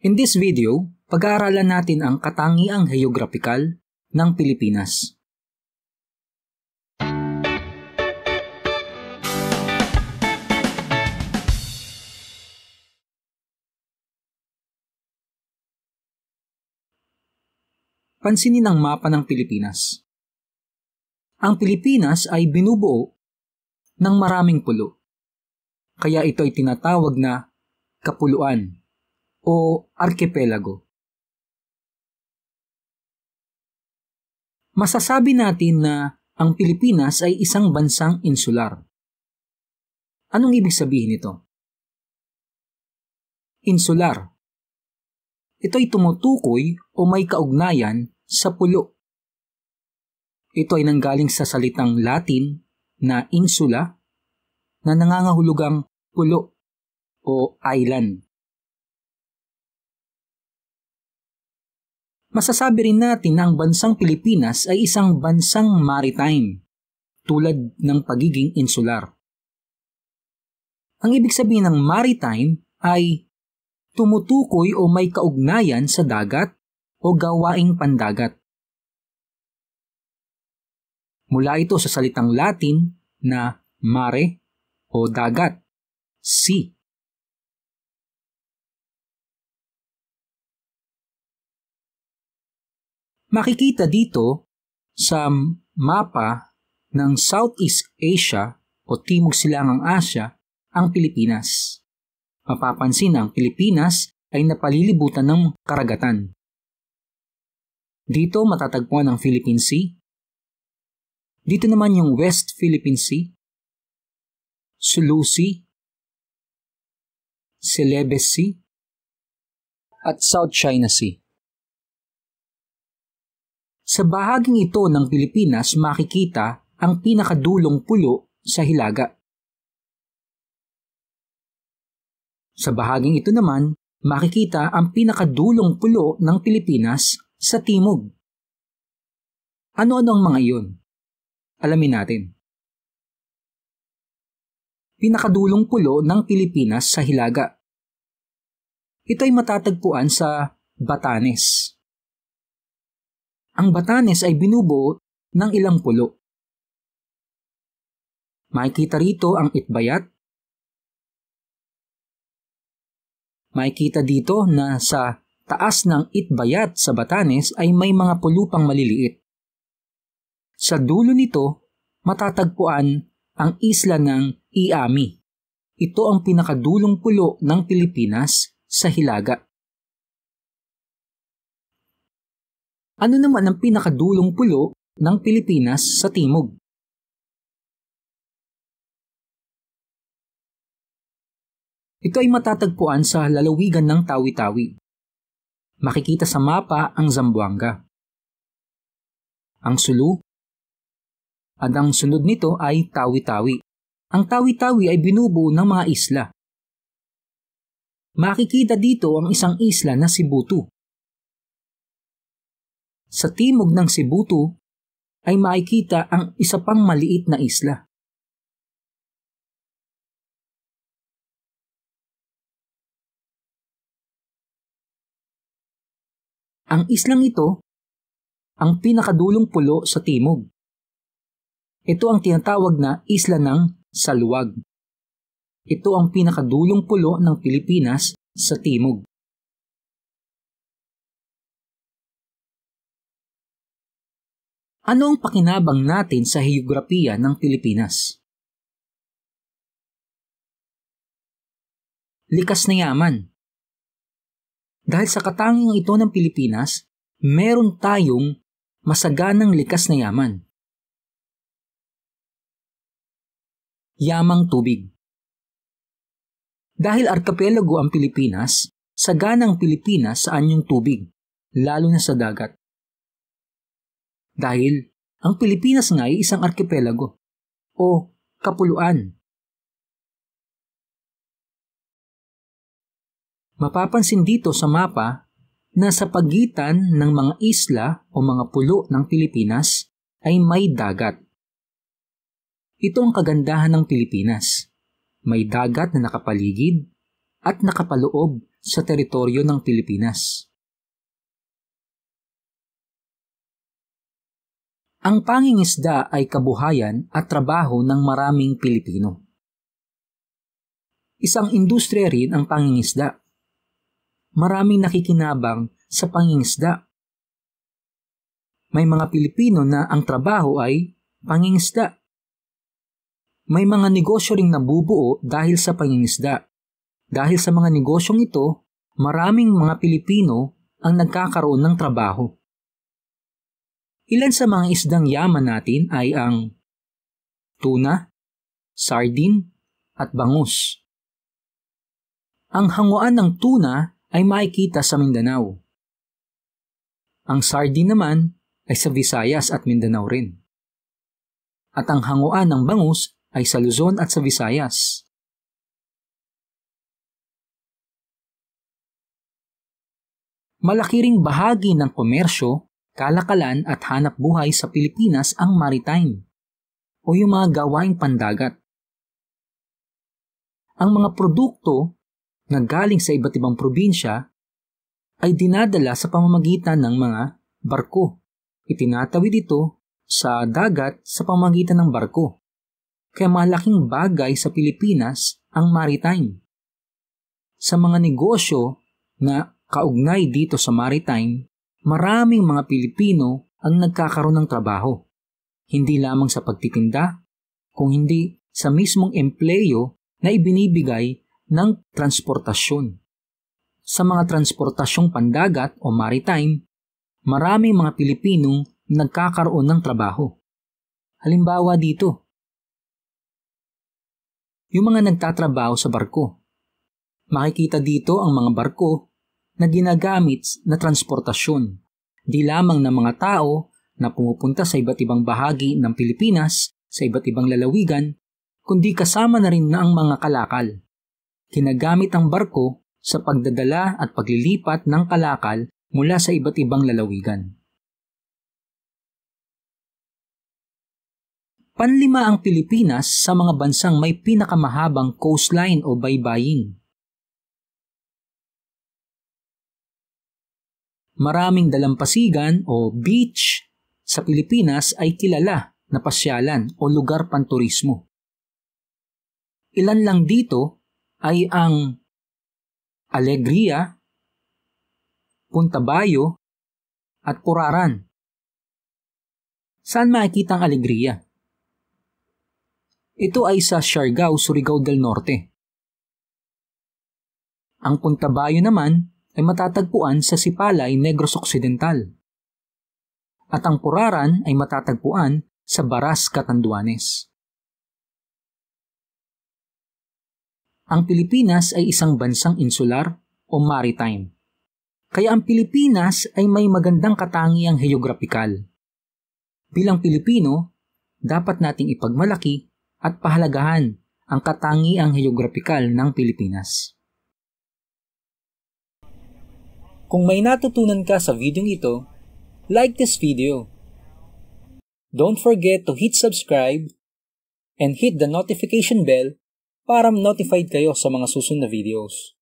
In this video, pag-aaralan natin ang katangiang heographikal ng Pilipinas. Pansinin ang mapa ng Pilipinas. Ang Pilipinas ay binubuo ng maraming pulo, kaya ito ay tinatawag na kapuluan o arkipelago. Masasabi natin na ang Pilipinas ay isang bansang insular. Anong ibig sabihin nito? Insular. Ito ay tumutukoy o may kaugnayan sa pulo. Ito ay nanggaling sa salitang Latin na insula na nangangahulugang pulo o island. Masasabi rin natin na ang bansang Pilipinas ay isang bansang maritime, tulad ng pagiging insular. Ang ibig sabihin ng maritime ay tumutukoy o may kaugnayan sa dagat o gawaing pandagat. Mula ito sa salitang Latin na mare o dagat, sea. Makikita dito sa mapa ng Southeast Asia o Timog Silangang Asya ang Pilipinas. Mapapansin na ang Pilipinas ay napalilibutan ng karagatan. Dito matatagpuan ang Philippine Sea. Dito naman yung West Philippine Sea, Sulu Sea, Celebes Sea, at South China Sea. Sa bahaging ito ng Pilipinas makikita ang pinakadulong pulo sa Hilaga. Sa bahaging ito naman makikita ang pinakadulong pulo ng Pilipinas sa timog. Ano-ano ang mga iyon? Alamin natin. Pinakadulong pulo ng Pilipinas sa Hilaga. Ito ay matatagpuan sa Batanes. Ang Batanes ay binubuo ng ilang pulo. Makikita rito ang Itbayat. Makikita dito na sa taas ng Itbayat sa Batanes ay may mga pulo pang maliliit. Sa dulo nito, matatagpuan ang isla ng Iami. Ito ang pinakadulong pulo ng Pilipinas sa Hilaga. Ano naman ang pinakadulong pulo ng Pilipinas sa timog? Ito ay matatagpuan sa lalawigan ng Tawi-Tawi. Makikita sa mapa ang Zamboanga, ang Sulu, at ang sunod nito ay Tawi-Tawi. Ang Tawi-Tawi ay binubuo ng mga isla. Makikita dito ang isang isla na Sibutu. Sa timog ng Sibutu ay makikita ang isa pang maliit na isla. Ang islang ito ang pinakadulong pulo sa timog. Ito ang tinatawag na isla ng Saluwag. Ito ang pinakadulong pulo ng Pilipinas sa timog. Ano ang pakinabang natin sa heograpiya ng Pilipinas? Likas na yaman. Dahil sa katangiang ito ng Pilipinas, meron tayong masaganang likas na yaman. Yamang tubig. Dahil arkipelago ang Pilipinas, sagana ang Pilipinas sa anyong tubig, lalo na sa dagat. Dahil ang Pilipinas nga ay isang arkipelago o kapuluan. Mapapansin dito sa mapa na sa pagitan ng mga isla o mga pulo ng Pilipinas ay may dagat. Ito ang kagandahan ng Pilipinas. May dagat na nakapaligid at nakapaloob sa teritoryo ng Pilipinas. Ang pangingisda ay kabuhayan at trabaho ng maraming Pilipino. Isang industriya rin ang pangingisda. Maraming nakikinabang sa pangingisda. May mga Pilipino na ang trabaho ay pangingisda. May mga negosyo ring nabubuo dahil sa pangingisda. Dahil sa mga negosyong ito, maraming mga Pilipino ang nagkakaroon ng trabaho. Ilan sa mga isdang yaman natin ay ang tuna, sardine, at bangus. Ang hanguan ng tuna ay makikita sa Mindanao. Ang sardine naman ay sa Visayas at Mindanao rin. At ang hanguan ng bangus ay sa Luzon at sa Visayas. Malaki ring bahagi ng komersyo, kalakalan at hanap buhay sa Pilipinas ang maritime o yung mga gawaing pandagat. Ang mga produkto na galing sa iba't ibang probinsya ay dinadala sa pamamagitan ng mga barko. Itinatawid ito sa dagat sa pamamagitan ng barko. Kaya malaking bagay sa Pilipinas ang maritime. Sa mga negosyo na kaugnay dito sa maritime, maraming mga Pilipino ang nagkakaroon ng trabaho. Hindi lamang sa pagtitinda, kung hindi sa mismong empleyo na ibinibigay ng transportasyon. Sa mga transportasyong pandagat o maritime, maraming mga Pilipinong nagkakaroon ng trabaho. Halimbawa dito, yung mga nagtatrabaho sa barko. Makikita dito ang mga barko na ginagamit na transportasyon, di lamang ng mga tao na pumupunta sa iba't ibang bahagi ng Pilipinas, sa iba't ibang lalawigan, kundi kasama na rin na ang mga kalakal. Ginagamit ang barko sa pagdadala at paglilipat ng kalakal mula sa iba't ibang lalawigan. Panlima ang Pilipinas sa mga bansang may pinakamahabang coastline o baybayin. Maraming dalampasigan o beach sa Pilipinas ay kilala na pasyalan o lugar panturismo. Ilan lang dito ay ang Alegria, Punta Bayo, at Puraran. Saan makikita ang Alegria? Ito ay sa Siargao, Surigao del Norte. Ang Punta Bayo naman ay matatagpuan sa Sipalay, Negros Occidental. At ang Puraran ay matatagpuan sa Baras, Catanduanes. Ang Pilipinas ay isang bansang insular o maritime. Kaya ang Pilipinas ay may magandang katangiang heograpikal. Bilang Pilipino, dapat nating ipagmalaki at pahalagahan ang katangiang heograpikal ng Pilipinas. Kung may natutunan ka sa video ito, like this video. Don't forget to hit subscribe and hit the notification bell para notified kayo sa mga susunod na videos.